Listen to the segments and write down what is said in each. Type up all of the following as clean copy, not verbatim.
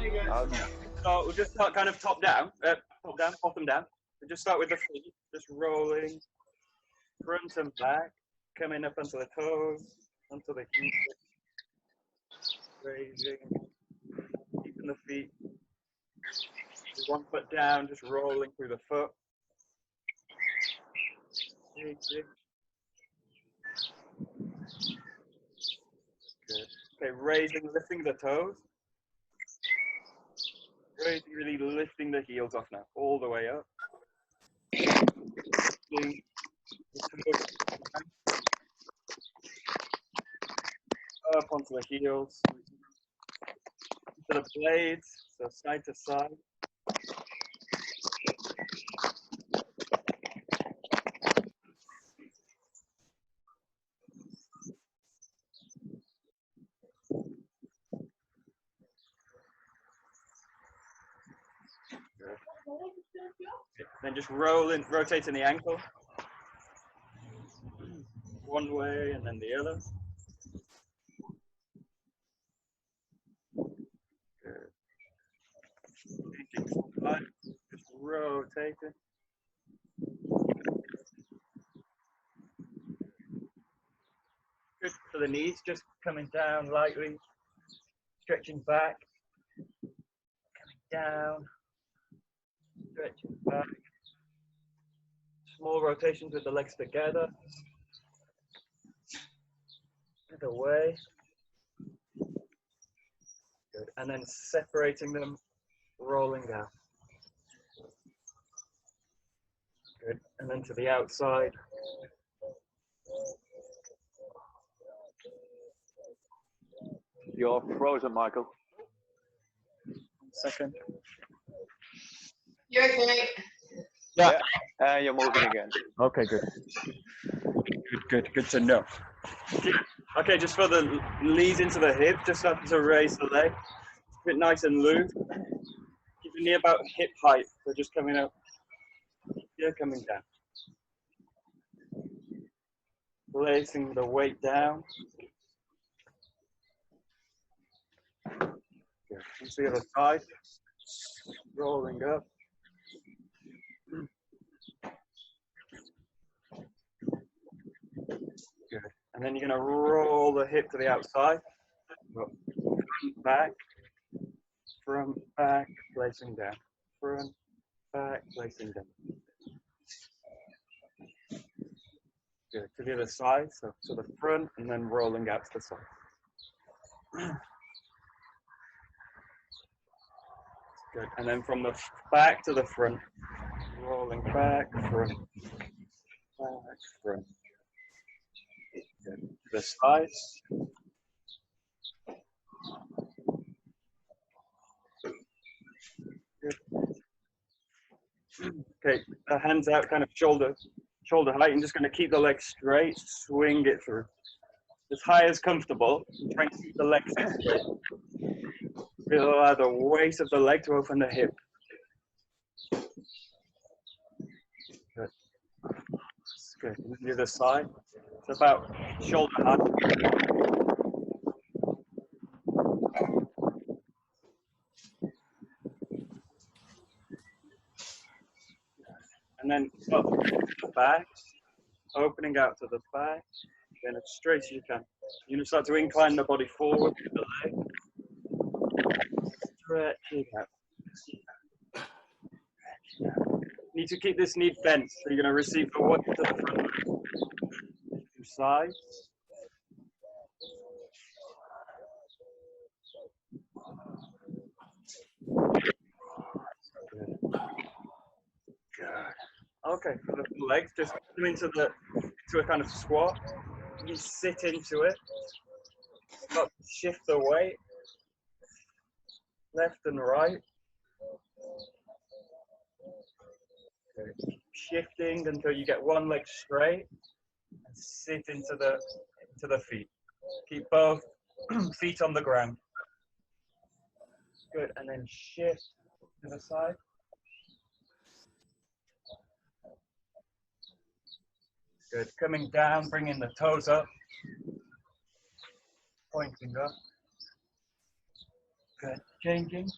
Okay. So we'll just start kind of top down, bottom down. We'll just start with the feet, just rolling front and back, coming up onto the toes, onto the heels, raising, keeping the feet. One foot down, just rolling through the foot. Good. Okay, raising, lifting the toes. Raising, really lifting the heels off now, all the way up. Up onto the heels. To the blades, so side to side. Then just rotating the ankle. One way and then the other. Good. Just rotating. Good for the knees, just coming down lightly, stretching back, coming down, stretching back. Small rotations with the legs together. Other way. Good. And then separating them, rolling down. Good. And then to the outside. You're frozen, Michael. 1 second. You're okay. Yeah. You're moving again. Okay, good. Good to know. Okay, just for the knees into the hip, just starting to raise the leg. Keep it nice and loose. Keep it near about hip height. So just coming up. Here, coming down. Placing the weight down. Good. Onto the other side. Rolling up. Good. And then you're going to roll the hip to the outside. Front, back, placing down. Front, back, placing down. Good. To the other side, so to the front, and then rolling out to the side. Good. And then from the back to the front, rolling back, front, back, front. Good. To the sides. Good. Okay, the hands out, kind of shoulder height. I'm just going to keep the legs straight, swing it through. As high as comfortable, try and keep the legs straight. We'll allow the weight of the leg to open the hip. Good. That's good. The other side. It's about shoulder height. And then up to the back, opening out to the back, then as straight as you can. You're going to start to incline the body forward with the leg. Stretch it out. You need to keep this knee bent, so you're going to receive the weight to the front. Two sides. Good. Okay, for the legs, just come into a kind of squat. You sit into it. Start to shift the weight, left and right. Okay. Keep shifting until you get one leg straight and sit into the feet. Keep both feet on the ground. Good, and then shift to the side. Good, coming down, bringing the toes up, pointing up. Good, changing,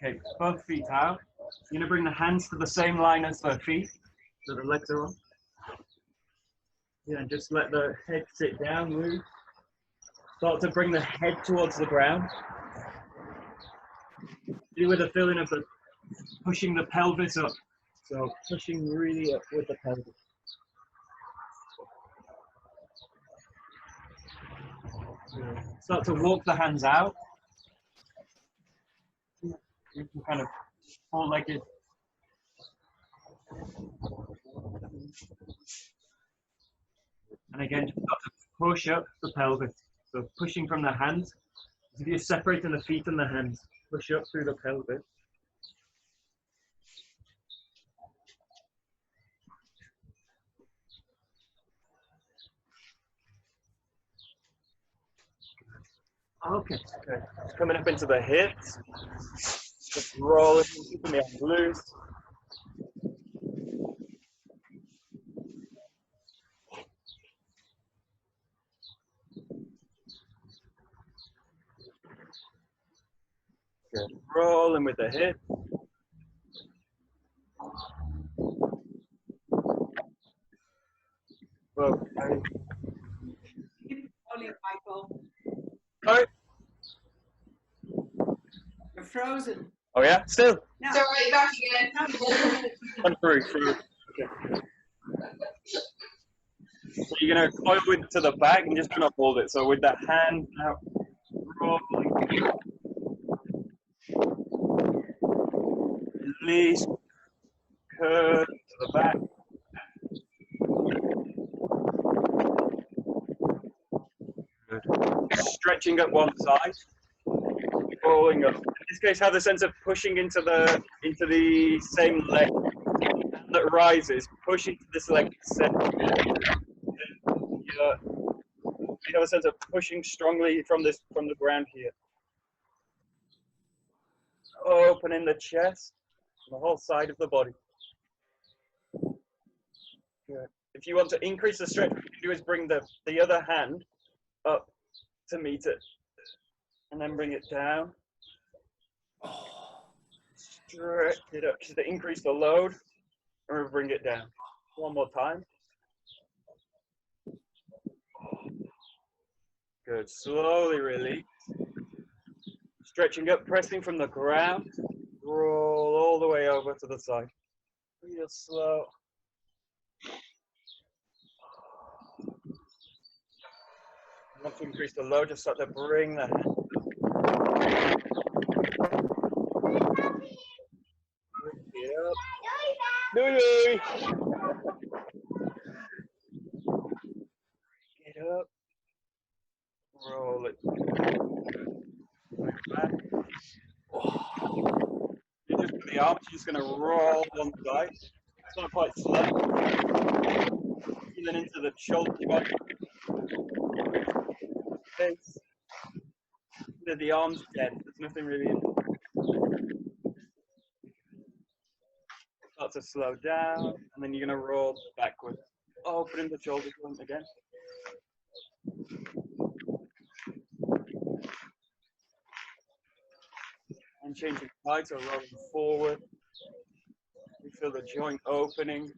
Okay, both feet out. You're going to bring the hands to the same line as the feet, so the legs are on. Yeah, and just let the head sit down, move. Start to bring the head towards the ground. Do with a feeling of the pushing the pelvis up. So pushing really up with the pelvis. Start to walk the hands out. You can kind of four-legged. And again, just start to push up the pelvis. So pushing from the hands. As if you're separating the feet and the hands. Push up through the pelvis. Okay. Just coming up into the hips. Just rolling, keeping the arms loose. Good. Rolling with the hip. Well, Keep rolling, Michael. all right. You're frozen. Oh yeah, still. No. So right back again. Come through. Okay. So you're gonna coil it to the back and just gonna hold it. So with the hand out, rolling, release, curve to the back. Good. Stretching up one side, rolling up. In this case, have the sense of pushing into the same leg that rises. Push into this leg center. You have a sense of pushing strongly from the ground here. Opening the chest, the whole side of the body. Good. If you want to increase the stretch, what you can do is bring the other hand up to meet it, and then bring it down. Stretch it up just to increase the load, and we'll bring it down. One more time. Good. Slowly release. Stretching up, pressing from the ground. Roll all the way over to the side. Real slow. Want to increase the load, just start to bring the hand. Bring it up. Louie! Get up. Roll it. Bring it back. You just put the arms, you're just going to roll one side. It's not quite slow. Feeling into the shoulder body. Face. The arms dead. There's nothing really in it. Start to slow down, and then you're going to roll backwards. Opening the shoulder joint again. And changing sides, so rolling forward. You feel the joint opening.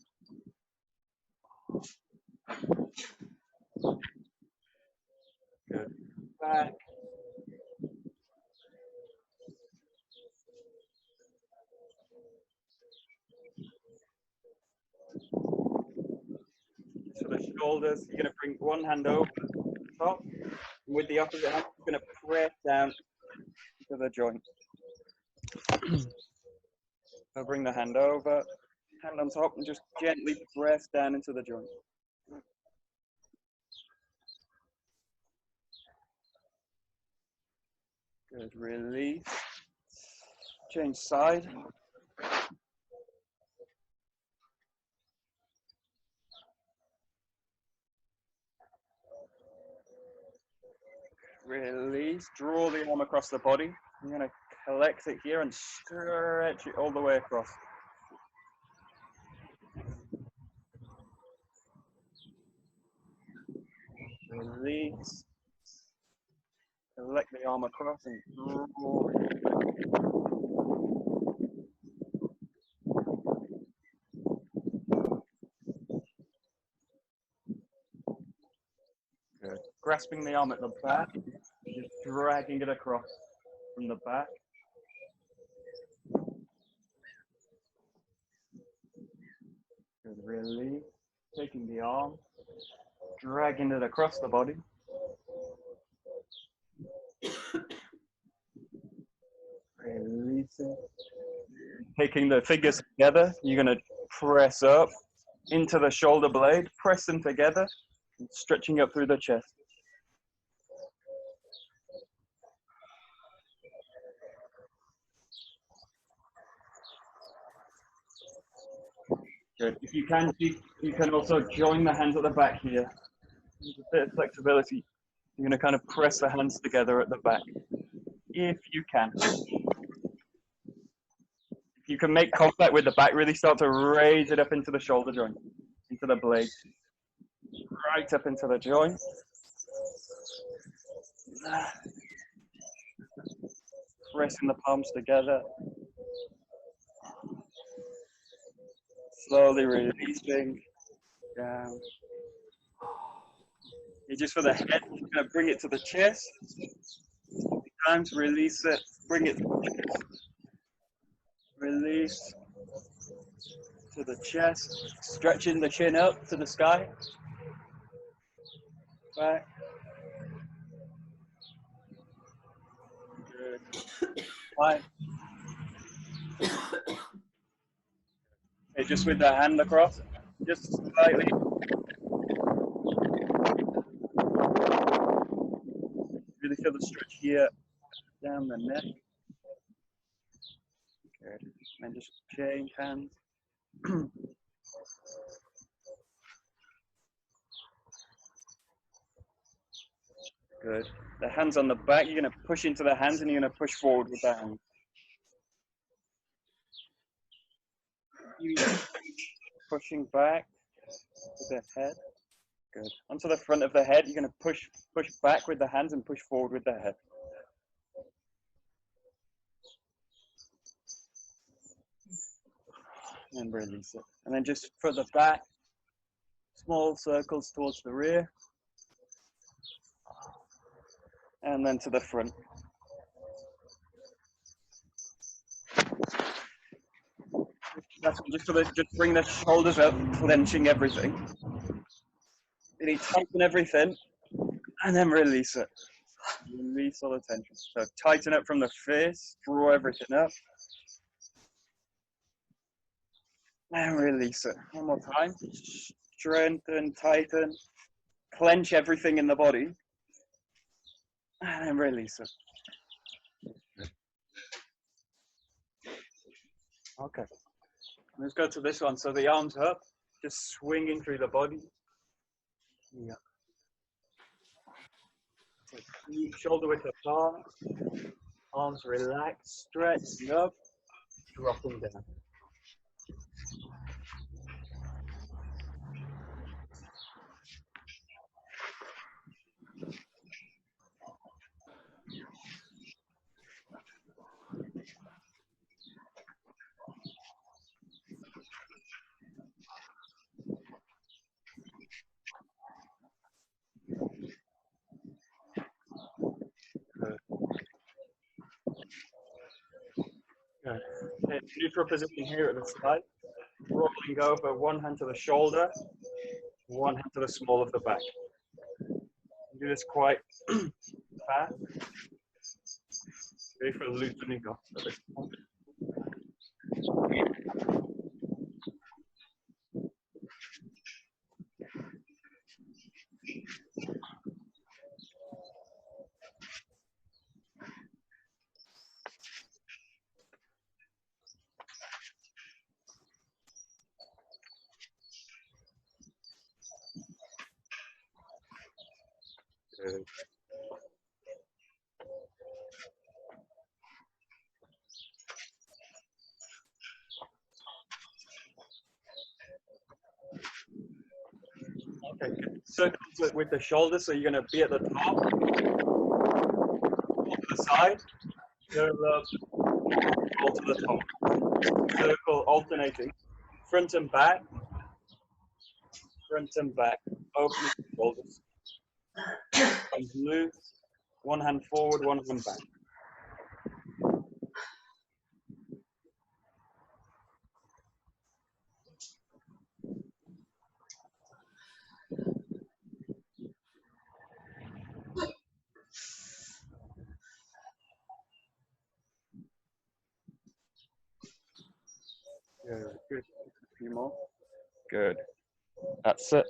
Good. Back. So the shoulders, you're going to bring one hand over the top. And with the opposite hand, you're going to press down to the joint. So bring the hand over, hand on top, and just gently press down into the joint. Good, release. Change side. Release, draw the arm across the body. You're going to collect it here and stretch it all the way across. Release. Select the arm across and draw it back. Good. Grasping the arm at the back, just dragging it across from the back. Good. Release. Taking the arm, dragging it across the body. Releasing. Taking the fingers together, you're going to press up into the shoulder blade, press them together, and stretching up through the chest. Good. If you can, you can also join the hands at the back here. There's a bit of flexibility. You're going to kind of press the hands together at the back, if you can. If you can make contact with the back, really start to raise it up into the shoulder joint, into the blade. Right up into the joint. Pressing the palms together. Slowly releasing down. And just for the head, you're going to bring it to the chest. Times release it, bring it to the chest. Release to the chest, stretching the chin up to the sky. Back. Good. Fine. Okay, just with the hand across, just slightly. Really feel the stretch here down the neck. Good. And just change hands. Good. The hands on the back, you're going to push into the hands and you're going to push forward with the hands. Pushing back to the head. Good. Onto the front of the head, you're going to push back with the hands and push forward with the head. And release it. And then just for the back, small circles towards the rear. And then to the front. That's just bring the shoulders up, clenching everything. Really tighten everything, and then release it. Release all the tension. So tighten up from the face, draw everything up. And release it. One more time. Strengthen, tighten, clench everything in the body. And then release it. Okay. Let's go to this one. So the arms up, just swinging through the body. Yeah. So keep shoulder width apart. Arms relaxed, stretch up, dropping down. Good. Okay, neutral position here at the side. Rolling over, one hand to the shoulder, one hand to the small of the back. Do this quite fast. Ready for a loosening off at this point. Good. Okay, circles with the shoulders, so you're going to be at the top. the side, curl up, roll to the top. Circle alternating, front and back, open the shoulders. Arms loose, one hand forward, one hand back. Good. A few more. Good. That's it.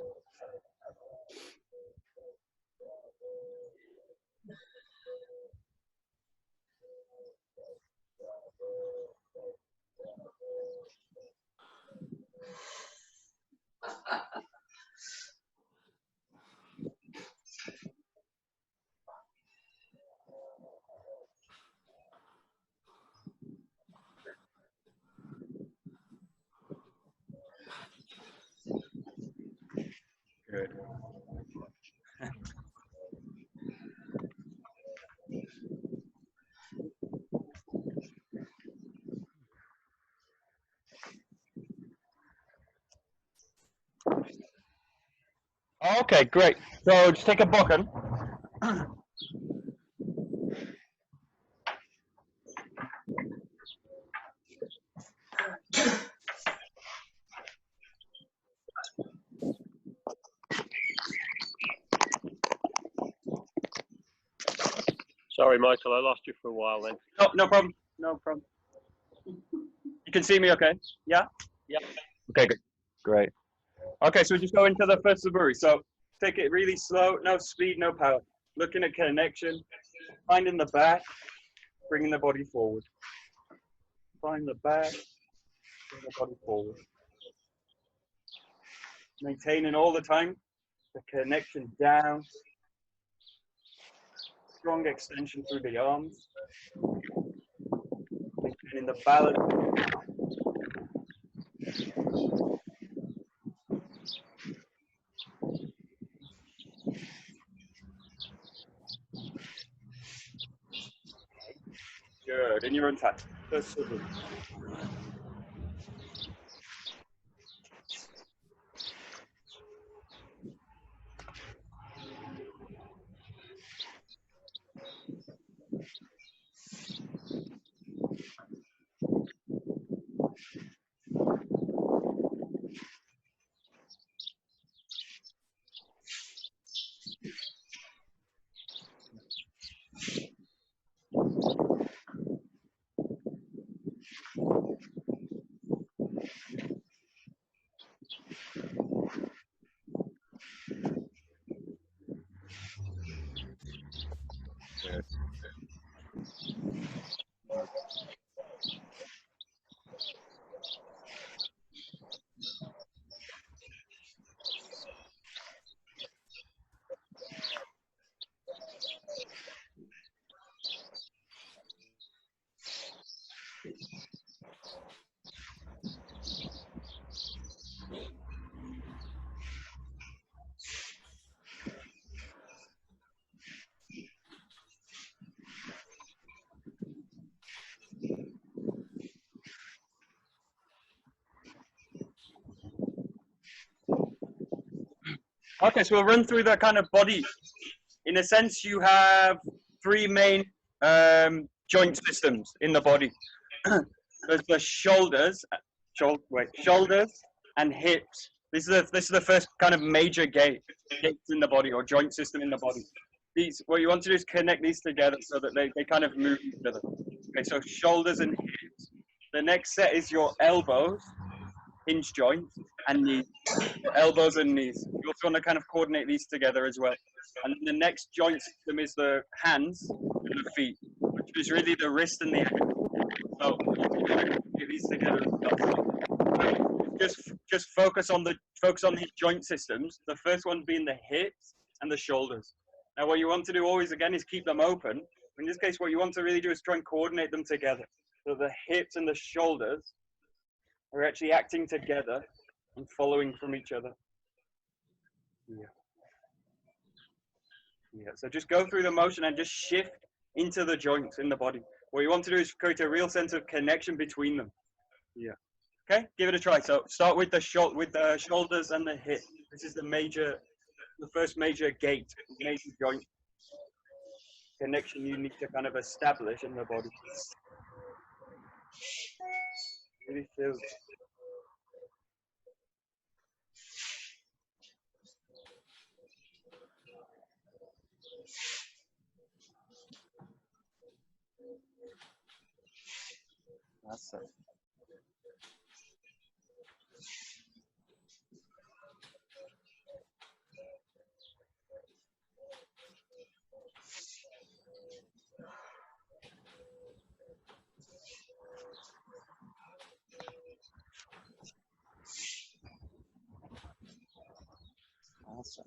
Good. Okay, great. So just take a Bokken. Sorry, Michael, I lost you for a while then. Oh, no problem. No problem. You can see me okay? Yeah? Yeah. Okay, good. Great. Okay, so we just go into the first suburi. So take it really slow, no speed, no power. Looking at connection, finding the back, bringing the body forward. Find the back, bring the body forward. Maintaining all the time the connection down. Strong extension through the arms. Maintaining the balance. Good, in your own time. First suburi. Good. Okay, so we'll run through the kind of body. In a sense, you have three main joint systems in the body. There's the shoulders, shoulders and hips. This is the first kind of major gates in the body or joint system in the body. What you want to do is connect these together so that they kind of move together. Okay, so shoulders and hips. The next set is your elbows, hinge joints, and knees. Your elbows and knees. You also want to kind of coordinate these together as well. And then the next joint system is the hands and the feet, which is really the wrist and the ankle. So get these together. Just focus on these joint systems. The first one being the hips and the shoulders. Now, what you want to do always again is keep them open. In this case, what you want to really do is try and coordinate them together. So the hips and the shoulders are actually acting together and following from each other. Yeah. So just go through the motion and just shift into the joints in the body. What you want to do is create a real sense of connection between them. Yeah. Okay, give it a try. So start with the shoulders and the hip. This is the first major gate, major joint connection you need to kind of establish in the body. Really feel. That's it. Awesome.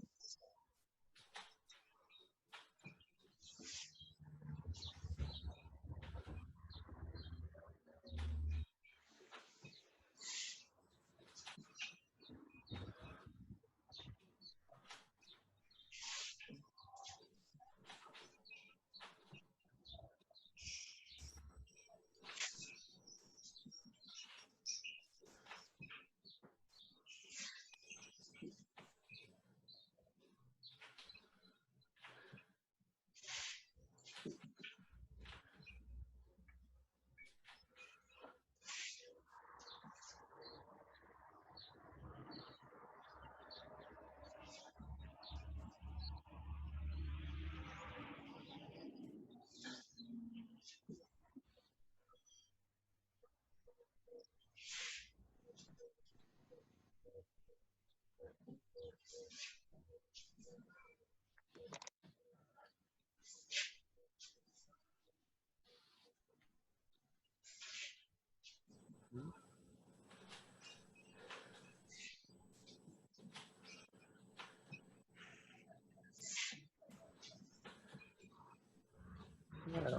Yeah.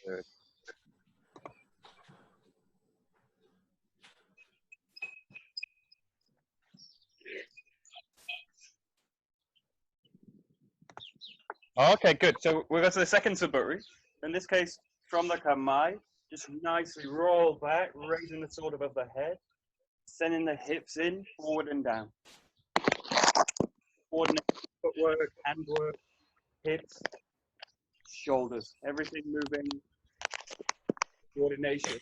Good. Okay, good. So we go to the second suburi. In this case, from the kamai, just nicely roll back, raising the sword above the head, sending the hips in, forward and down. Coordinate footwork, handwork, hips, shoulders, everything moving, coordination.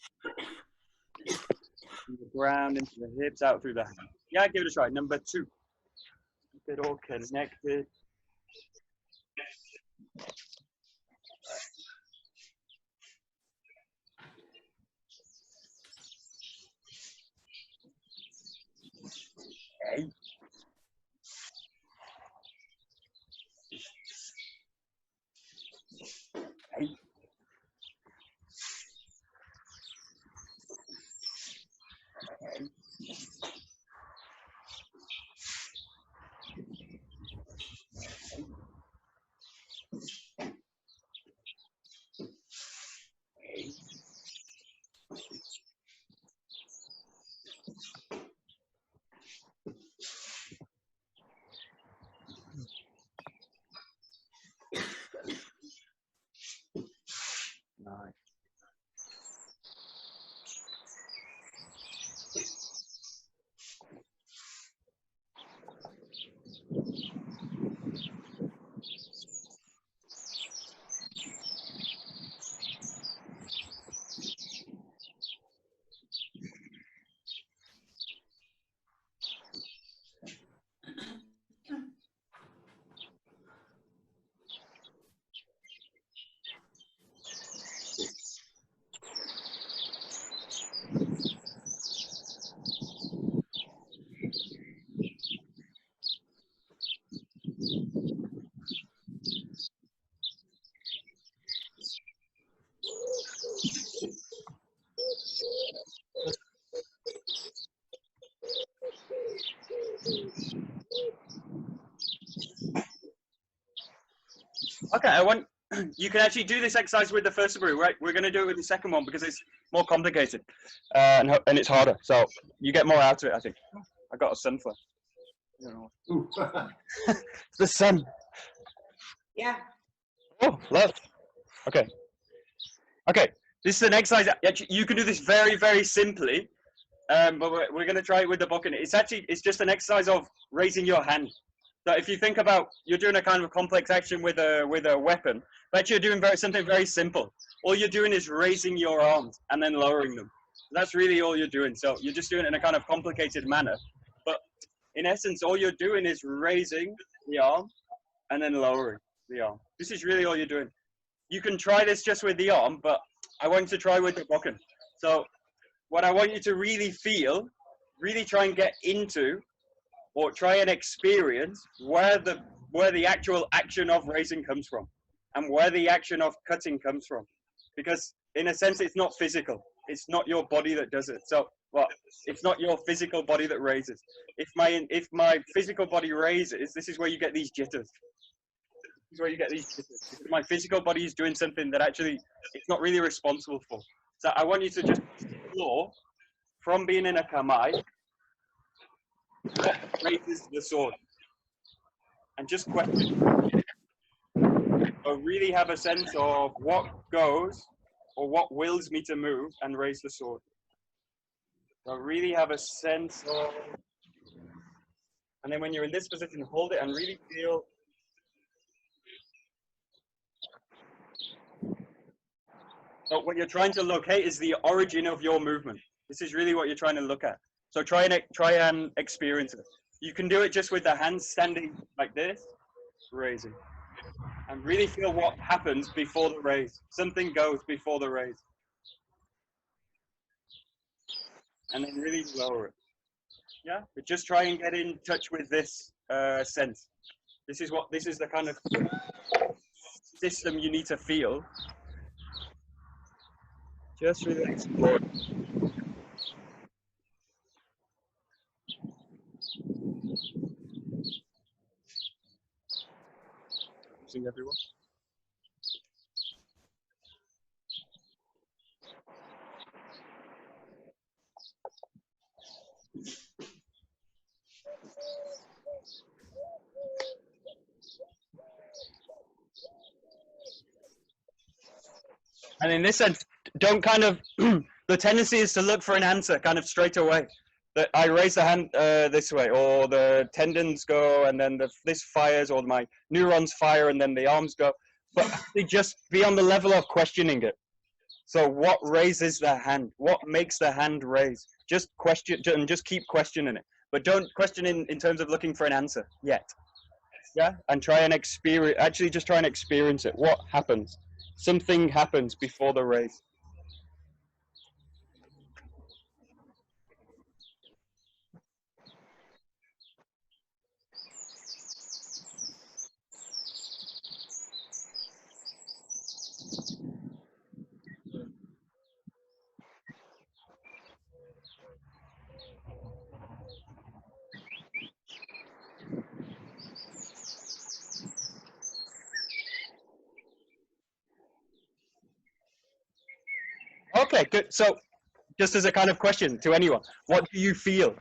From the ground into the hips, out through the hands. Yeah, give it a try. Number 2. Keep it all connected. Hey. Hey. Nice. Okay, you can actually do this exercise with the first brew, right? We're going to do it with the second one because it's more complicated and it's harder. So you get more out of it, I think. I got a sunflower. Ooh. It's the sun. Yeah. Oh, left. Okay. Okay. This is an exercise. Actually, you can do this very, very simply. But we're going to try it with the Bokken. It's just an exercise of raising your hand. So if you think about, you're doing a kind of complex action with a weapon, but you're doing something very simple. All you're doing is raising your arms and then lowering them. That's really all you're doing. So you're just doing it in a kind of complicated manner. But in essence, all you're doing is raising the arm and then lowering the arm. This is really all you're doing. You can try this just with the arm, but I want you to try with the Bokken. So what I want you to really feel, really try and get into, or try and experience where the actual action of raising comes from, and where the action of cutting comes from. Because in a sense, it's not physical. It's not your body that does it. So, well, it's not your physical body that raises. If my physical body raises, this is where you get these jitters. This is where you get these jitters. Because my physical body is doing something that actually it's not really responsible for. So I want you to just explore from being in a kamae, what raises the sword, and just question. So really have a sense of what goes or what wills me to move and raise the sword. So really have a sense of, and then when you're in this position, hold it and really feel. So what you're trying to locate is the origin of your movement. This is really what you're trying to look at. So try and experience it. You can do it just with the hands standing like this, raising. And really feel what happens before the raise. Something goes before the raise. And then really lower it. Yeah, but just try and get in touch with this sense. This is the kind of system you need to feel. Just really explore. Using everyone. And in this sense, don't kind of, the tendency is to look for an answer kind of straight away. That I raise the hand this way, or the tendons go and then this fires, or my neurons fire and then the arms go. But actually just be on the level of questioning it. So what raises the hand? What makes the hand raise? Just question and just keep questioning it. But don't question in terms of looking for an answer yet. Yeah, and try and experience, actually just try and experience it. What happens? Something happens before the raise. Okay, good. So just as a kind of question to anyone, what do you feel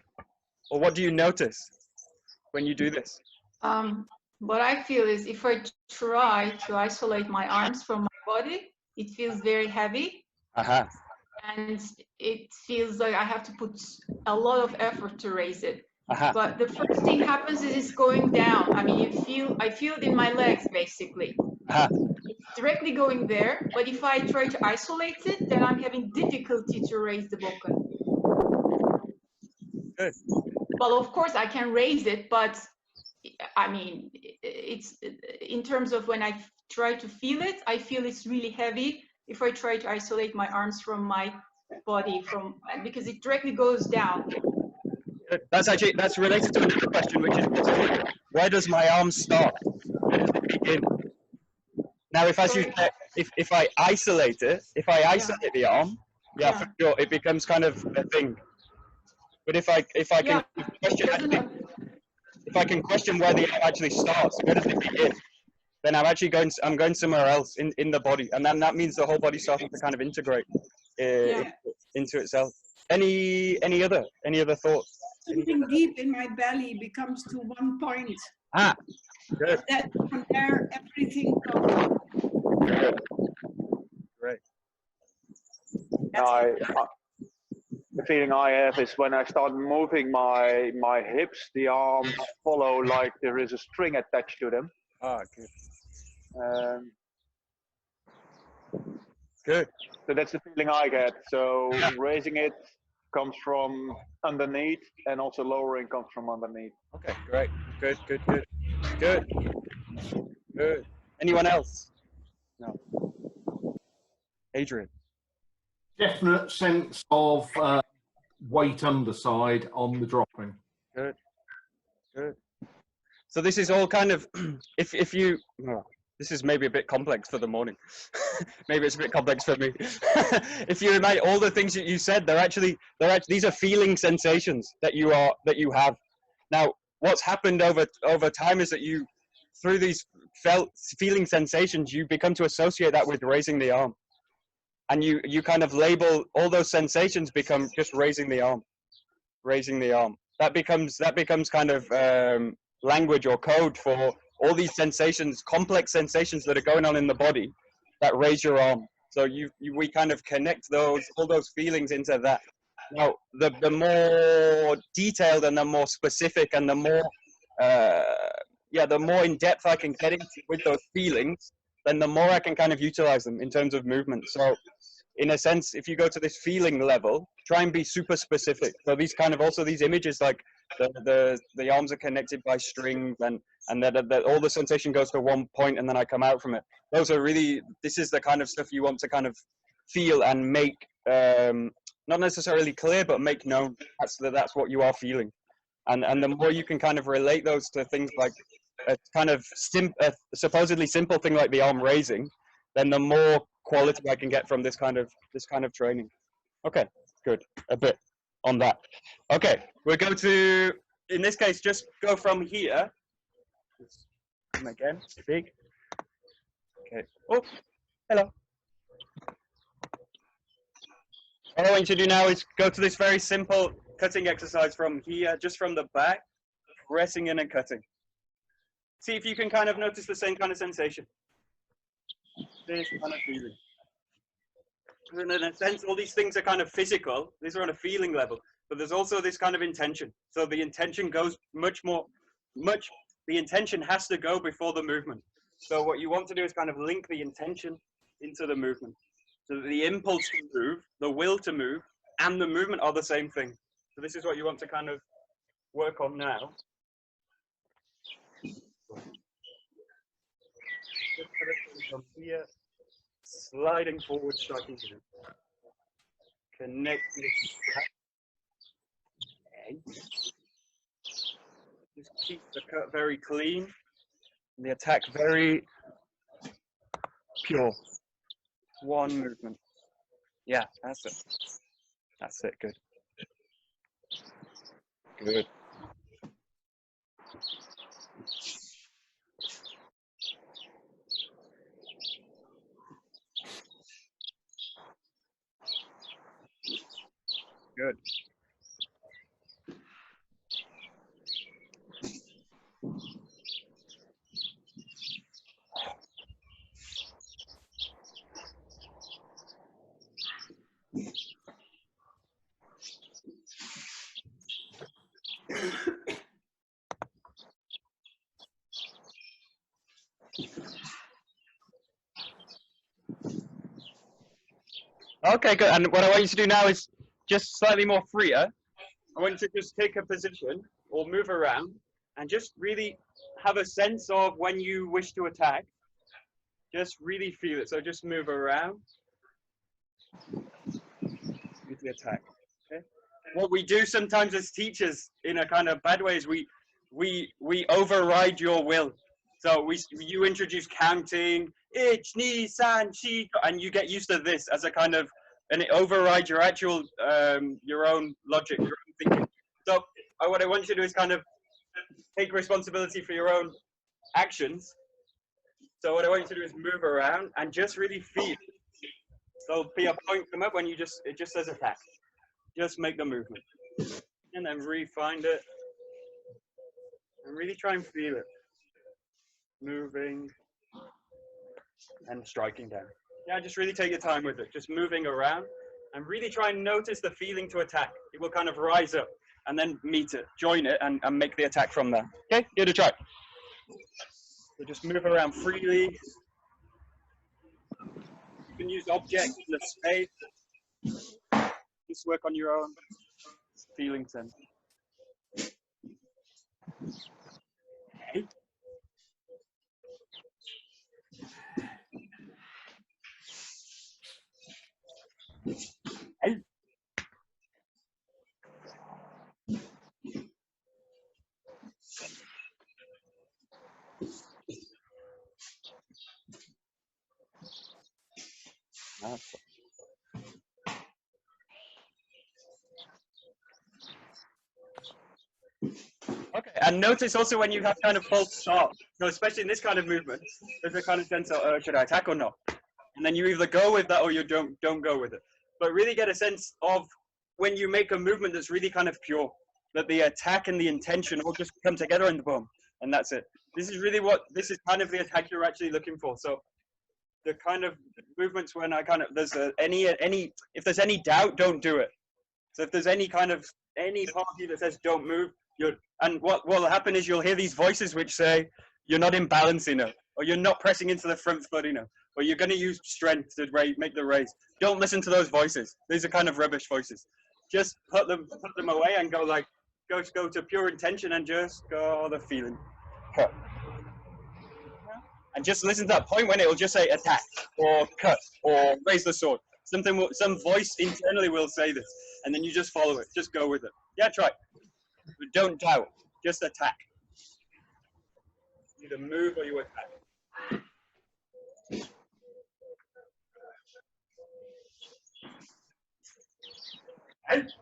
or what do you notice when you do this? What I feel is if I try to isolate my arms from my body, it feels very heavy. Uh-huh. And it feels like I have to put a lot of effort to raise it. Uh-huh. But the first thing happens is it's going down. I mean, I feel it in my legs, basically. Uh-huh. It's directly going there, but if I try to isolate it, then I'm having difficulty to raise the Bokken. Good. Well, of course, I can raise it, but I mean, it's in terms of when I try to feel it, I feel it's really heavy if I try to isolate my arms from my body, because it directly goes down. That's related to another question, which is where does my arm start? Where does it begin? Now, if I isolate it, the arm, yeah, for sure, it becomes kind of a thing. But if I can question where the arm actually starts, where does it begin? Then I'm going somewhere else in the body, and then that means the whole body starting to kind of integrate into itself. Any other thoughts? Something deep in my belly becomes to one point. Ah, good. That from there everything goes. Great. That's it. The feeling I have is when I start moving my hips, the arms follow like there is a string attached to them. Ah, good. Good. So that's the feeling I get. So raising it comes from underneath, and also lowering comes from underneath. Okay, great. Good, good, good. Good. Good. Anyone else? No. Adrian. Definite sense of weight underside on the dropping. Good. Good. So this is all kind of, if you, well, this is maybe a bit complex for the morning. Maybe it's a bit complex for me. If you remind all the things that you said, these are feeling sensations that you have. Now, what's happened over time is that you, through these feeling sensations, you become to associate that with raising the arm. And you kind of label all those sensations become just raising the arm. That becomes kind of language or code for all these sensations, complex sensations that are going on in the body that raise your arm. So we kind of connect all those feelings into that. Now, the more detailed and the more specific and the more in depth I can get into with those feelings, then the more I can kind of utilize them in terms of movement. So in a sense, if you go to this feeling level, try and be super specific. So these kind of also these images, like the arms are connected by strings, and that all the sensation goes to one point and then I come out from it. Those are really, this is the kind of stuff you want to kind of feel and make, not necessarily clear, but make known. That's what you are feeling. And the more you can kind of relate those to things like a kind of supposedly simple thing like the arm raising, then the more quality I can get from this kind of training. Okay, good. A bit on that. Okay, we'll go to, in this case, just go from here. Again, big. Okay. Oh, hello. What I want you to do now is go to this very simple cutting exercise from here, just from the back, pressing in and cutting. See if you can kind of notice the same kind of sensation. This kind of feeling. And in a sense, all these things are kind of physical. These are on a feeling level, but there's also this kind of intention. So the intention goes the intention has to go before the movement. So what you want to do is kind of link the intention into the movement. So that the impulse to move, the will to move, and the movement are the same thing. So this is what you want to kind of work on now. From here, sliding forward, striking through. Connect this. Just keep the cut very clean, and the attack very pure. One movement. Yeah, that's it. That's it. Good. Good. Good. Okay, good. And what I want you to do now is just slightly more freer. I want you to just take a position or move around and just really have a sense of when you wish to attack. Just really feel it. So just move around with the attack. Okay. What we do sometimes as teachers in a kind of bad way is we override your will. So you introduce counting, ich, ni, san, shi, and you get used to this as a kind of, and it overrides your actual, your own logic, your own thinking. So what I want you to do is kind of take responsibility for your own actions. So what I want you to do is move around and just really feel. So be a point come up when it just says attack. Just make the movement. And and then re-find it. And really try and feel it. Moving and striking down. Yeah, just really take your time with it. Just moving around and really try and notice the feeling to attack. It will kind of rise up and then meet it, join it, and make the attack from there. Okay, give it a try. So just move around freely. You can use objects in the space. Just work on your own feeling sense. Okay. Hey. Okay, and notice also when you have kind of false start, so especially in this kind of movement, there's a kind of sense of, should I attack or not? And then you either go with that or you don't go with it. But really get a sense of when you make a movement that's really kind of pure, that the attack and the intention all just come together in the boom, and that's it. This is kind of the attack you're actually looking for. So the kind of movements when I kind of, if there's any doubt, don't do it. So if there's any part of you that says don't move, and what will happen is you'll hear these voices which say you're not in balance enough, or you're not pressing into the front foot enough, or you're going to use strength to make the raise. Don't listen to those voices. These are kind of rubbish voices. Just put them away and go to pure intention and just go the feeling. Cut. And just listen to that point when it will just say attack or cut or raise the sword. Some voice internally will say this, and then you just follow it. Just go with it. Yeah, try. But don't doubt. Just attack. You either move or you attack. And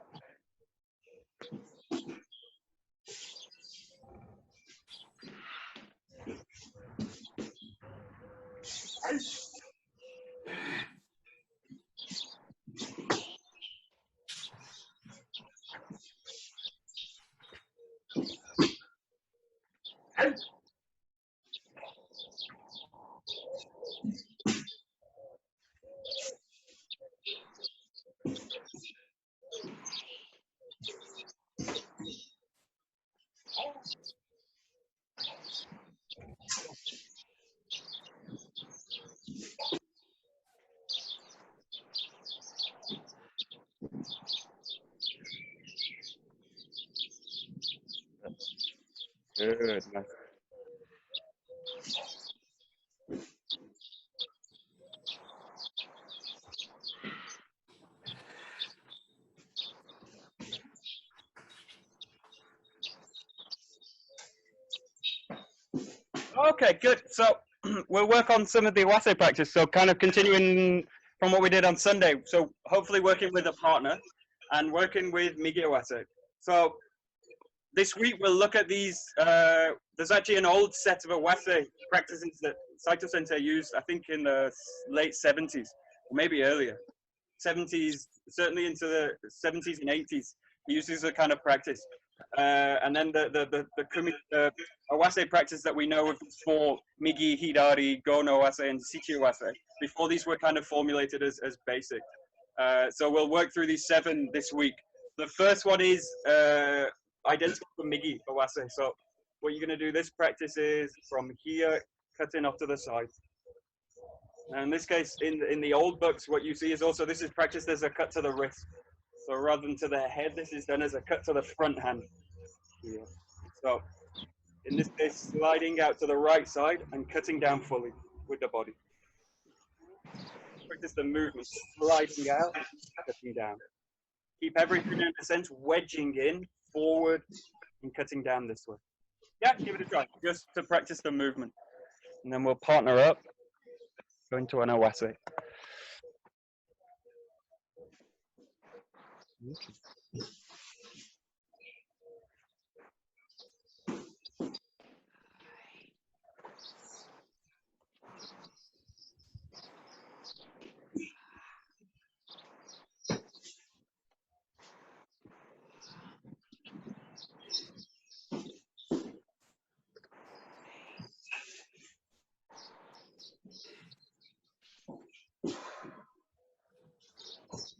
good. Nice. Okay, good. So we'll work on some of the Awase practice. So kind of continuing from what we did on Sunday. So hopefully working with a partner and working with Migi Awase. So this week we'll look at these. There's actually an old set of Awase practices that Saito Sensei used, I think in the late 70s, or maybe earlier. 70s, certainly into the 70s and 80s. He uses a kind of practice. And then the Awase practice that we know of for Migi, Hidari, Gono Awase, and Shichi Awase, before these were kind of formulated as basic. So we'll work through these 7 this week. The first one is identical to Migi Awase. So what you're going to do this practice is from here, cutting off to the side. And in this case, in the old books, what you see is also this is practiced as a cut to the wrist. So rather than to the head, this is done as a cut to the front hand. Here. So in this case, sliding out to the right side and cutting down fully with the body. Practice the movement, sliding out, cutting down. Keep everything in a sense wedging in, forward, and cutting down this way. Yeah, give it a try, just to practice the movement. And then we'll partner up, go into an Awase.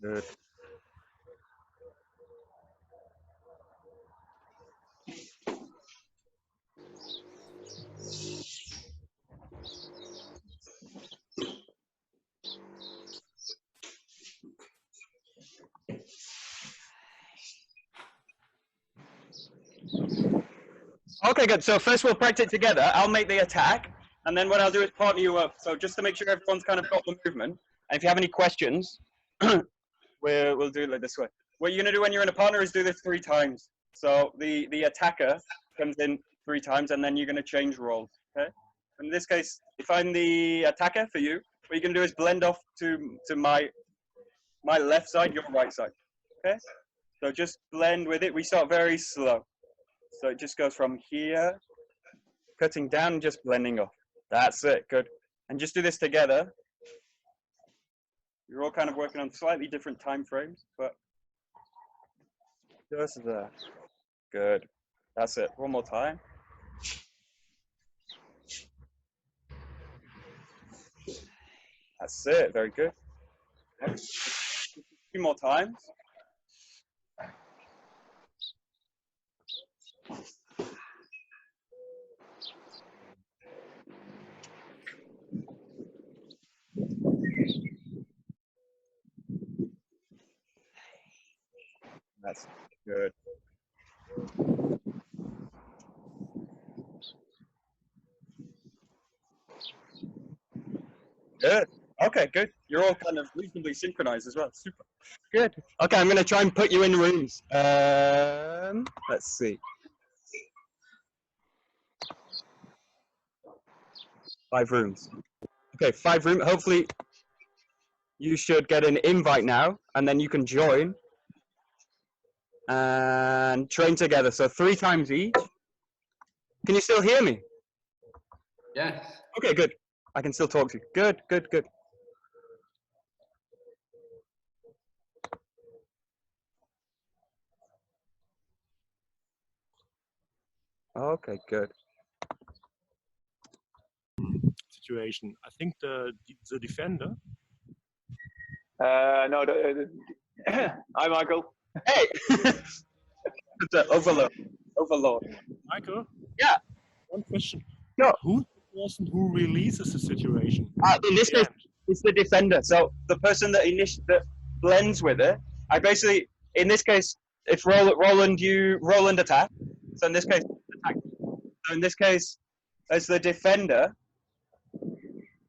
Good. Okay, good. So first we'll practice together. I'll make the attack, and then what I'll do is partner you up. So just to make sure everyone's kind of got the movement. And if you have any questions, we'll do it like this way. What you're gonna do when you're in a partner is do this 3 times. So the attacker comes in 3 times, and then you're gonna change roles. Okay. In this case, if I'm the attacker for you, what you're gonna do is blend off to my left side, your right side. Okay. So just blend with it. We start very slow. So it just goes from here, cutting down, and just blending off. That's it, good. And just do this together. You're all kind of working on slightly different time frames, but just there. Good. That's it. One more time. That's it. Very good. A few more times. That's good. Good. Okay, good. You're all kind of reasonably synchronized as well. Super. Good. Okay, I'm going to try and put you in rooms. Let's see. 5 rooms. Okay, 5 rooms. Hopefully, you should get an invite now, and then you can join and train together. So 3 times each. Can you still hear me? Yes. Okay, good. I can still talk to you. Good, good, good. Okay, good. Situation. I think the defender. No, hi, Michael. Hey! The overlord. Michael. Yeah. One question. Sure. Who's the person who releases the situation? In this case, it's the defender. So the person that that blends with it. I basically, in this case, if Roland attack. So in this case, attack. So in this case, as the defender,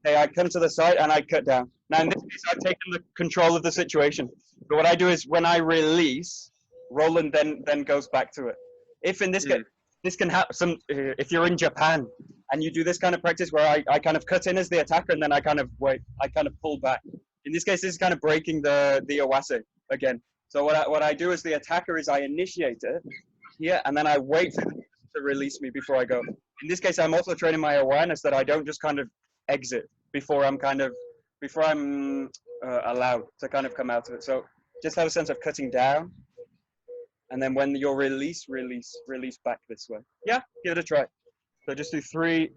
hey, I come to the side and I cut down. Now in this case, I've taken the control of the situation. So what I do is when I release, Roland then goes back to it. If in this case, this can happen. If you're in Japan and you do this kind of practice where I kind of cut in as the attacker and then I kind of pull back. In this case, this is kind of breaking the Awase again. So what I do as the attacker is I initiate it here and then I wait for them to release me before I go. In this case, I'm also training my awareness that I don't just kind of exit before I'm allowed to kind of come out of it. So just have a sense of cutting down. And then when you're release back this way. Yeah, give it a try. So just do three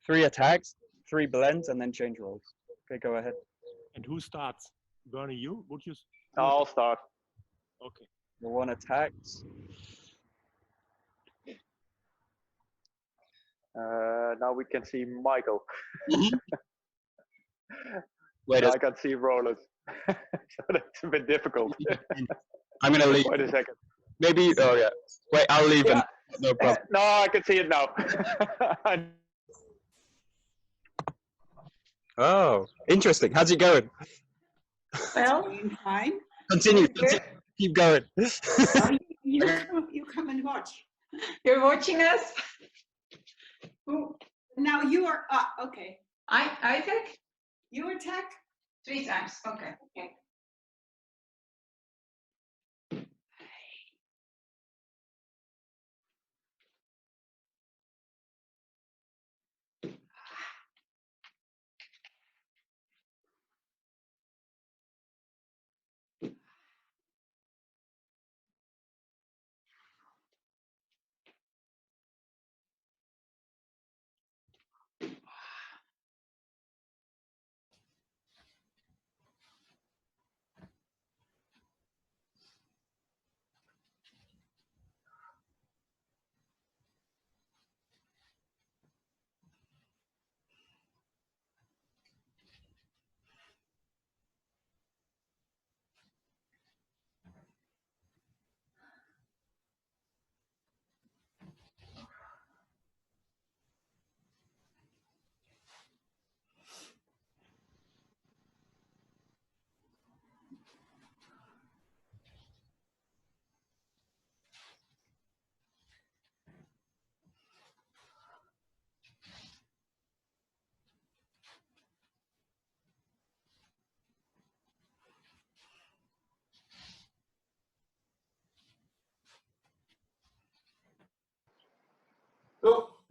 attacks, 3 blends, and then change roles. Okay, go ahead. And who starts? Bernie, you? Would you? I'll start. Okay. The 1 attacks. Now we can see Michael. Wait, I can see Roland. So that's a bit difficult. I'm gonna leave. Wait a second. Maybe. Oh yeah. Wait, I'll leave. Yeah. No problem. No, I can see it now. Oh, interesting. How's it going? Well, Doing fine. Continue. Keep going. You come and watch. you're watching us. Oh, now you are up. Okay. I attack You attack. 3 times. Okay. Okay.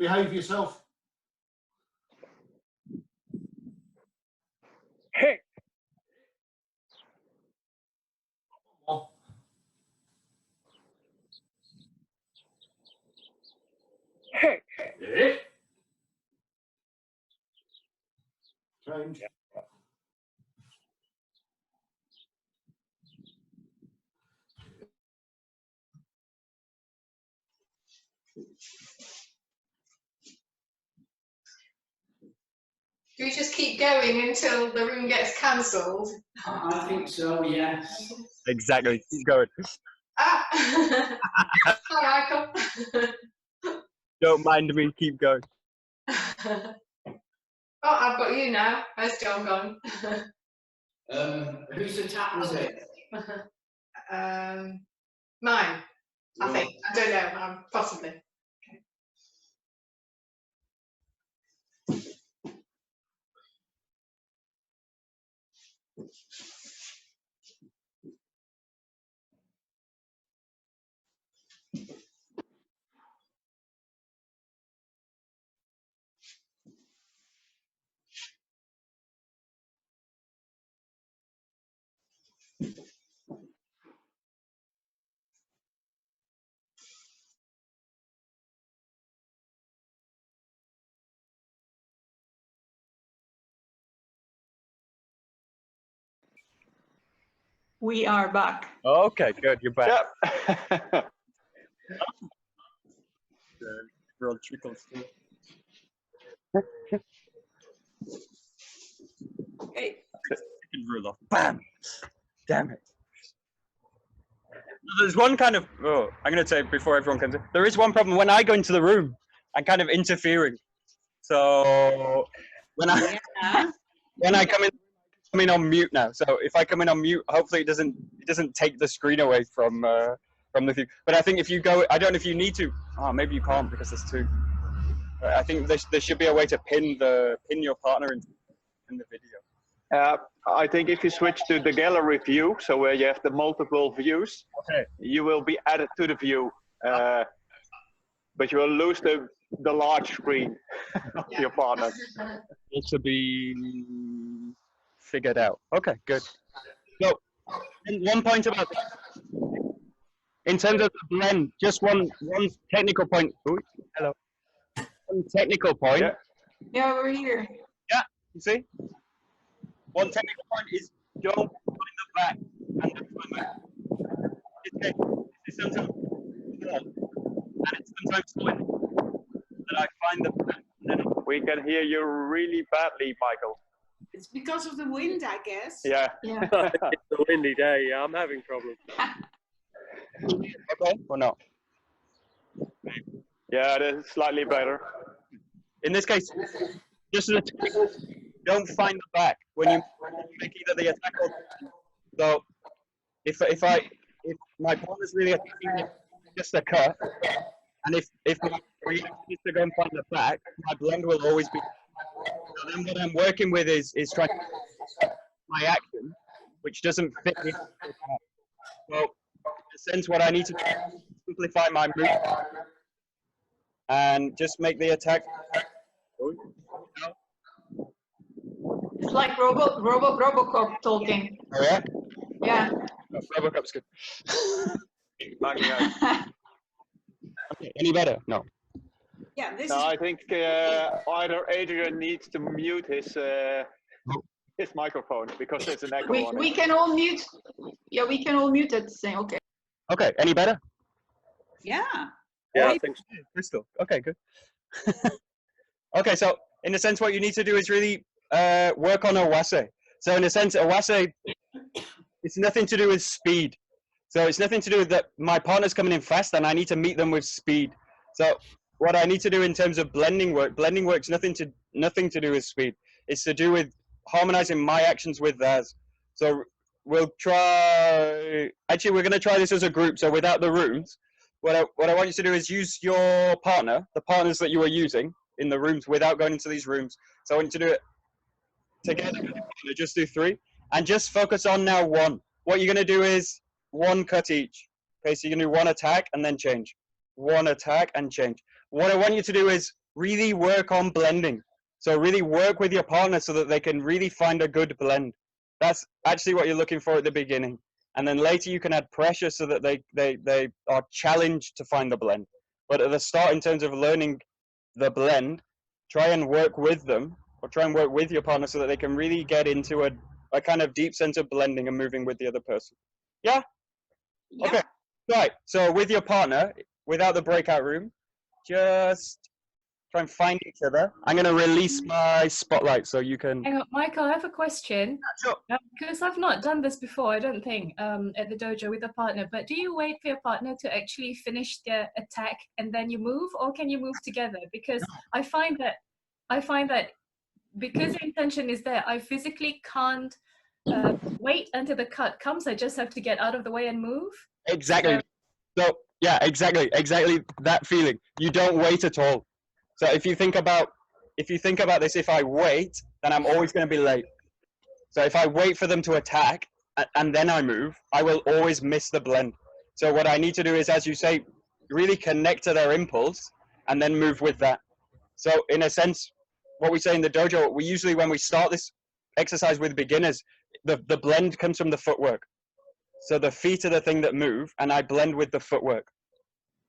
behave yourself. Hey. Oh, Hey. change. Do we just keep going until the room gets cancelled? I think so, yes. Exactly. Keep going. Ah! Hi, Michael. Don't mind me. Keep going. Oh, I've got you now. Where's John gone? Whose attack was it? Mine, I think. I don't know, possibly. We are back. Okay, good. You're back. Yep. Everyone trickles through. Hey, Second rule off. Bam! Damn it. There's one kind of, I'm going to say before everyone comes in, there is one problem. When I go into the room, I'm kind of interfering. So when I when I come in on mute now. So if I come in on mute, hopefully it doesn't take the screen away from the view. But I think if you go, I don't know if you need to. Oh, maybe you can't because there's two. I think there should be a way to pin your partner in the video. I think if you switch to the gallery view, so where you have the multiple views, Okay. you will be added to the view, but you will lose the large screen of your partner. It should be figured out. Okay, good. So, one point about in terms of the blend, just one technical point. Ooh, hello. One technical point. Yeah. Yeah, we're here. Yeah, you see? One technical point is don't find the back and the front. It's sometimes and it's sometimes when that I find the back and then We can hear you really badly, Michael. it's because of the wind, I guess. Yeah. Yeah. It's a windy day. Yeah, I'm having problems. okay or not? Yeah, that's slightly better. In this case, just as a technical, don't find the back when you make either the attack or so. If my partner's really attacking, just a cut, and if my reaction is to go and find the back, my blend will always be. So then what I'm working with is trying to my action, which doesn't fit the attack. So in a sense, what I need to do is simplify my move and just make the attack. It's like Robocop talking. Oh yeah? Yeah. No, Robocop's good. Banging out. Okay, any better? No. Yeah, this No, is I think either Adrian needs to mute his microphone because there's an echo on We it. can all mute. Yeah, we can all mute at the same. Okay. Okay, any better? yeah. Yeah, I think so. Crystal. Okay, good. Okay, so in a sense, what you need to do is really work on Awase. So in a sense, Awase, it's nothing to do with speed. So it's nothing to do with that my partner's coming in fast and I need to meet them with speed. So what I need to do in terms of blending work's nothing to do with speed. It's to do with harmonizing my actions with theirs. So we'll try, actually we're gonna try this as a group. So without the rooms, what I want you to do is use your partner, the partners that you are using in the rooms without going into these rooms. So I want you to do it together, just do 3 and just focus on now 1. What you're gonna do is 1 cut each. Okay, so you're gonna do 1 attack and then change. 1 attack and change. What I want you to do is really work on blending. So really work with your partner so that they can really find a good blend. That's actually what you're looking for at the beginning. And then later you can add pressure so that they are challenged to find the blend. But at the start, in terms of learning the blend, try and work with them, or try and work with your partner so that they can really get into a kind of deep sense of blending and moving with the other person. Yeah? Yeah. Okay. Right. So with your partner, without the breakout room, just try and find each other. I'm going to release my spotlight so you can... Hang on, Michael, I have a question. Sure. Because I've not done this before, I don't think, at the dojo with a partner. But do you wait for your partner to actually finish their attack and then you move, or can you move together? Because I find that because the intention is there, I physically can't wait until the cut comes. I just have to get out of the way and move. Exactly. So yeah, exactly that feeling. You don't wait at all. So if you think about this, if I wait, then I'm always going to be late. So if I wait for them to attack and then I move, I will always miss the blend. So what I need to do is, as you say, really connect to their impulse and then move with that. So in a sense, what we say in the dojo, we usually, when we start this exercise with beginners, the blend comes from the footwork. So the feet are the thing that move, and I blend with the footwork.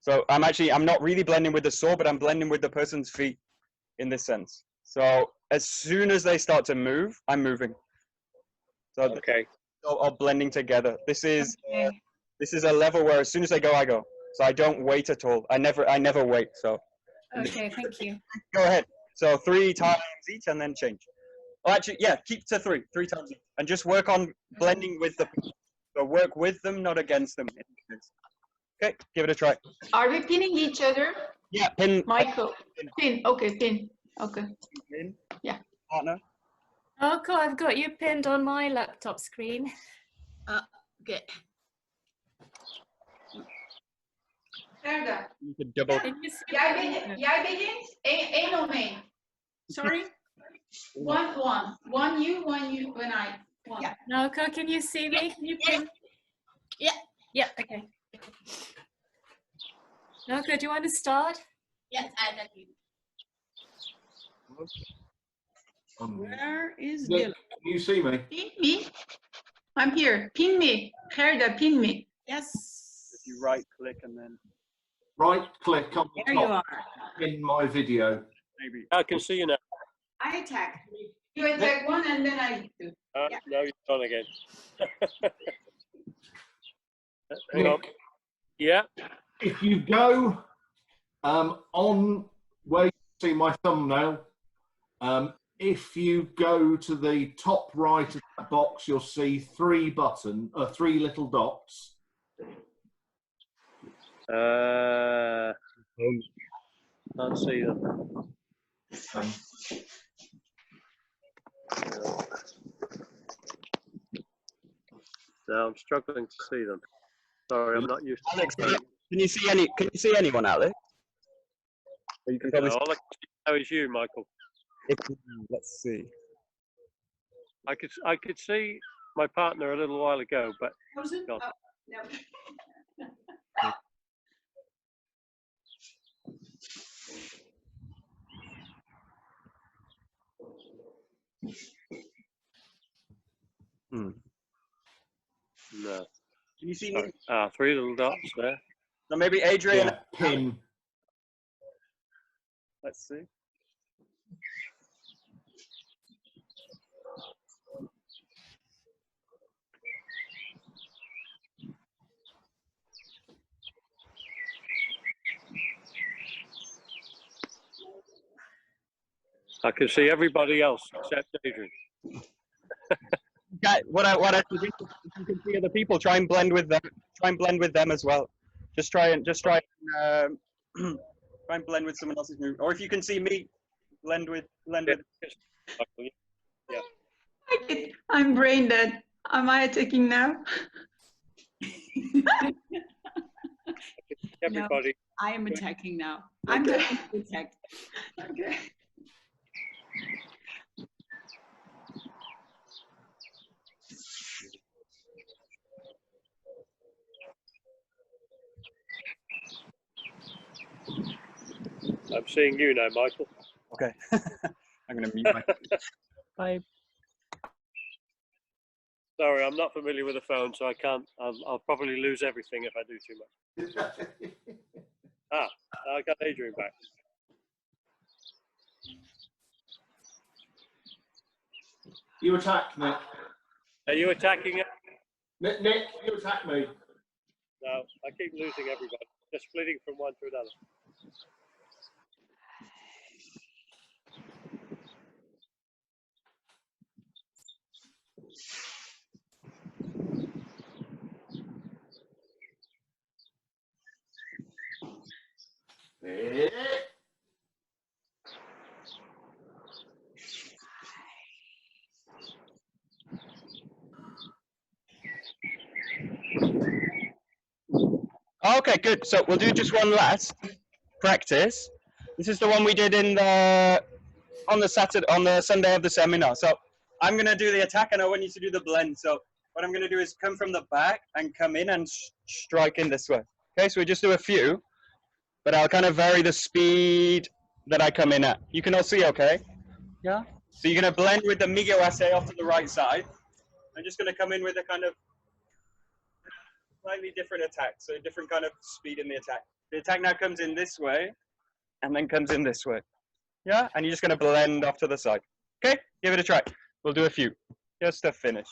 So I'm not really blending with the saw, but I'm blending with the person's feet in this sense. So as soon as they start to move, I'm moving. So Okay. Are blending together. This is Okay. this is a level where as soon as they go, I go. So I don't wait at all. I never wait. So Okay, thank you. go ahead. So 3 times each and then change. Oh, actually, yeah, keep to 3 times each, and just work on blending with the people. So work with them, not against them. Okay, give it a try. Are we pinning each other? Yeah, pin. Michael, pin. Okay, pin. Okay. Pin. Yeah. Partner. Oh, cool. I've got you pinned on my laptop screen. Good. Gerda, You could double. Can you see jij begint. Eén om één. Sorry? One you, when I. One. Yeah. Naoko, can you see me? Can you pin? Yeah, okay. Naoko, do you want to start? Yes, I got you. Where is Yeah. Dylan? Can you see me? Pin me. I'm here. Pin me. Gerda, pin me. Yes. You right click and then Right click on the There you top are. in my video. maybe. I can see you now. I attack. You attack one and then I do. Yeah. Now you're on again. Hang on. Nick, Yeah. if you go on where you see my thumbnail, if you go to the top right of that box, you'll see 3 little dots. Can't see them. No, I'm struggling to see them. Sorry, I'm not used to Alex, can you see anyone, Alex? Or you can probably all I can see now is you, Michael. let's see. I could see my partner a little while ago, but Frozen? God. Oh, no. no. Can you see Sorry. me? 3 little dots there. So maybe Adrian. Yeah, pin. Let's see. I can see everybody else except Adrian. What I suggest is if you can see other people, try and blend with them. Try and blend with them as well. Just try and try and blend with someone else's move. Or if you can see me, blend with. Yeah. I'm brain dead. Am I attacking now? Everybody. I am attacking now. I'm going to attack. Okay. I'm seeing you now, Michael. Okay. I'm going to mute my... Bye. Sorry, I'm not familiar with the phone, so I can't. I'll probably lose everything if I do too much. I got Adrian back. You attack, Nick. Are you attacking it? Nick, you attack me. No, I keep losing everybody. Just splitting from one to another. Okay, good. So we'll do just one last practice. This is the one we did in the on the Sunday of the seminar. So I'm gonna do the attack, and I want you to do the blend. So what I'm gonna do is come from the back and come in and strike in this way. Okay, so we just do a few, but I'll kind of vary the speed that I come in at. You can all see, okay? Yeah. So you're gonna blend with the Migi Awase off to the right side. I'm just gonna come in with a kind of slightly different attack, so a different kind of speed in the attack. The attack now comes in this way, and then comes in this way. Yeah, and you're just going to blend off to the side. Okay, give it a try. We'll do a few, just to finish.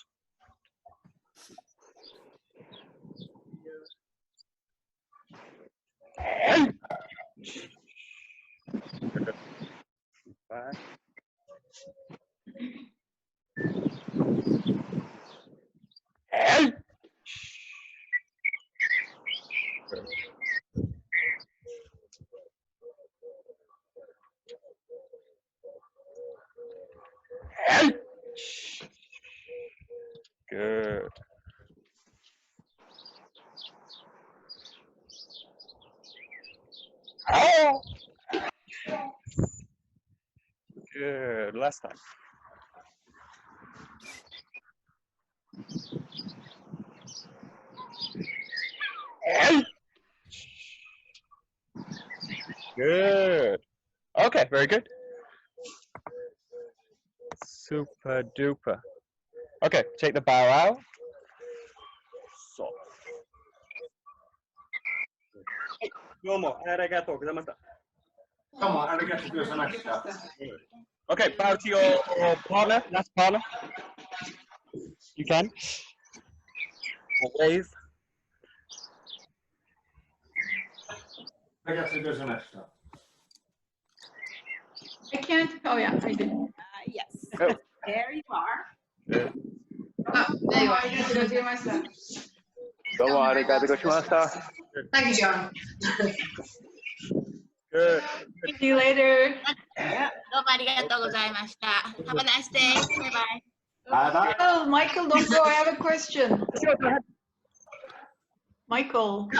Back. Good. Oh. Good. Last time. Good. Okay, very good. Super duper. Okay, take the bow out. So. Hey, no more. Arigato gozaimasu. Come on, arigato gozaimasu. Okay, bow to your partner, last partner. You can. Wave. Arigato gozaimasu. I can't. Oh yeah, I did. Yes. Oh. There you are. Yeah. Oh, there you are. Domo arigatou gozaimashita. Thank you, John. Good. See you later. Yeah. Have a nice day. Bye-bye. Bye-bye. Oh, Michael, don't go. I have a question. Go ahead. Michael.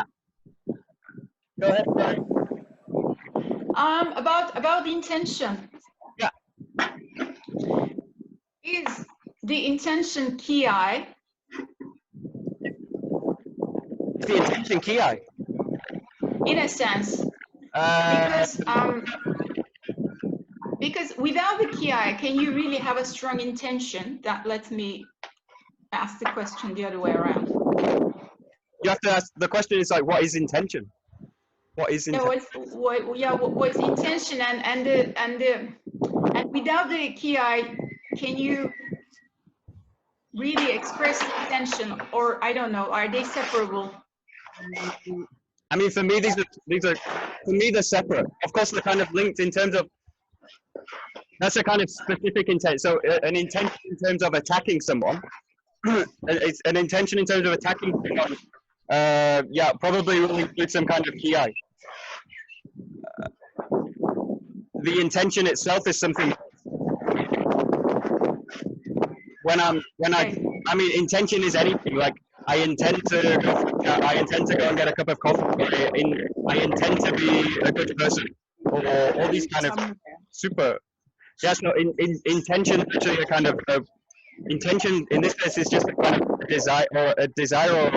Go ahead. About the intention. Yeah. Is the intention ki? The intention ki. In a sense, because without the ki, can you really have a strong intention? That lets me ask the question the other way around. You have to ask. The question is like, what is intention? What is intention? What's intention and without the ki, can you really express intention, or I don't know, are they separable? I mean, for me, these are for me they're separate. Of course, they're kind of linked in terms of that's a kind of specific intent. So an intention in terms of attacking someone, it's an intention in terms of attacking someone. Yeah, probably will include some kind of ki. The intention itself is something. I mean, intention is anything. Like I intend to go and get a cup of coffee. I intend to be a good person, or all these kind of super. Yes, no. Intention is actually a kind of intention. In this case, is just a kind of desire or.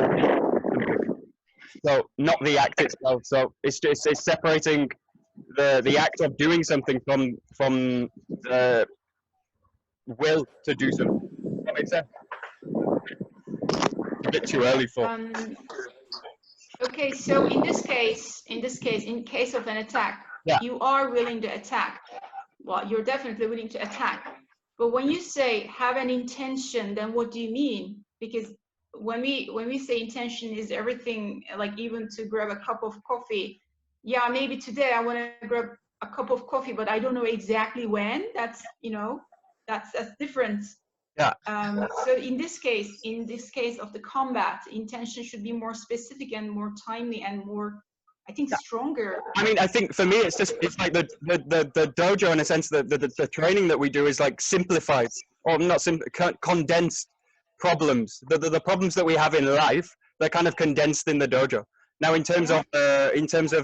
So not the act itself. So it's separating the act of doing something from the will to do something. Does that make sense? A bit too early for. Okay, so in case of an attack, Yeah. you are willing to attack. Well, you're definitely willing to attack. But when you say have an intention, then what do you mean? Because when we say intention is everything, like even to grab a cup of coffee. Yeah, maybe today I want to grab a cup of coffee, but I don't know exactly when. That's, you know, that's different. Yeah. So in this case of the combat, intention should be more specific and more timely and more, I think, stronger. I mean, I think for me, it's like the dojo, in a sense, the training that we do is like simplified, or not condensed problems. The problems that we have in life, they're kind of condensed in the dojo. Now, in terms of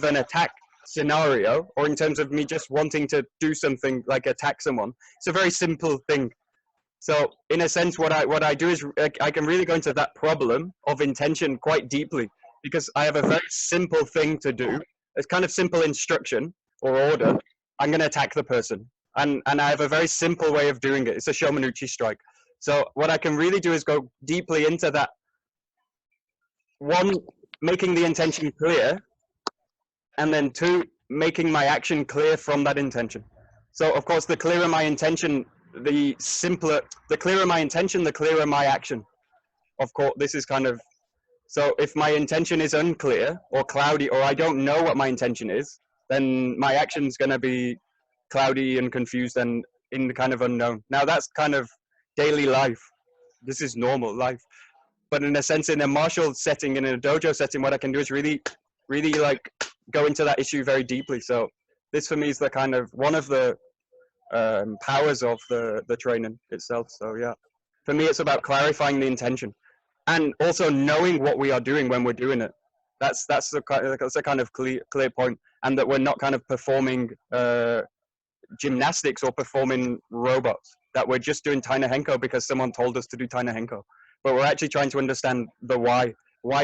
an attack scenario, or in terms of me just wanting to do something like attack someone, it's a very simple thing. So in a sense, what I do is I can really go into that problem of intention quite deeply, because I have a very simple thing to do. It's kind of simple instruction or order. I'm going to attack the person. And I have a very simple way of doing it. It's a Shomanuchi strike. So what I can really do is go deeply into that. One, making the intention clear. And then two, making my action clear from that intention. So of course, the clearer my intention, the clearer my intention, the clearer my action. Of course, this is kind of, so if my intention is unclear or cloudy, or I don't know what my intention is, then my action's going to be cloudy and confused and in the kind of unknown. Now that's kind of daily life. This is normal life. But in a sense, in a martial setting, in a dojo setting, what I can do is really like go into that issue very deeply. So this for me is the kind of one of the powers of the training itself. So yeah, for me it's about clarifying the intention and also knowing what we are doing when we're doing it. That's a kind of clear point, and that we're not kind of performing gymnastics or performing robots, that we're just doing Taina Henko because someone told us to do Taina Henko, but we're actually trying to understand the why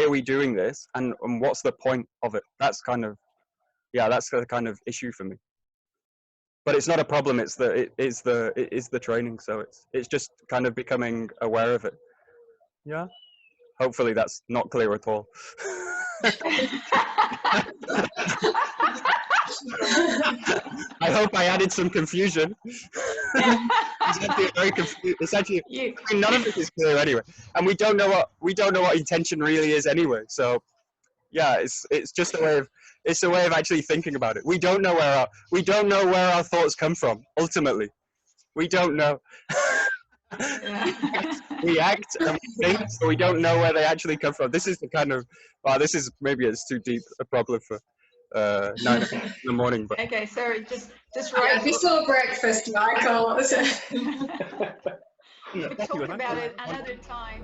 are we doing this, and what's the point of it. That's kind of, yeah, that's the kind of issue for me. But it's not a problem. It is the training. So it's just kind of becoming aware of it. Yeah. Hopefully that's not clear at all. I hope I added some confusion. It's actually I mean, none of it is clear anyway, and we don't know what intention really is anyway. So yeah, it's just a way of. It's a way of actually thinking about it. We don't know where our thoughts come from. Ultimately, we don't know. We act and we think, so we don't know where they actually come from. This is the kind of. Well, this is maybe it's too deep a problem for 9 o'clock in the morning. But okay, so just right. Yeah, before breakfast, Michael. We'll talk about it another time.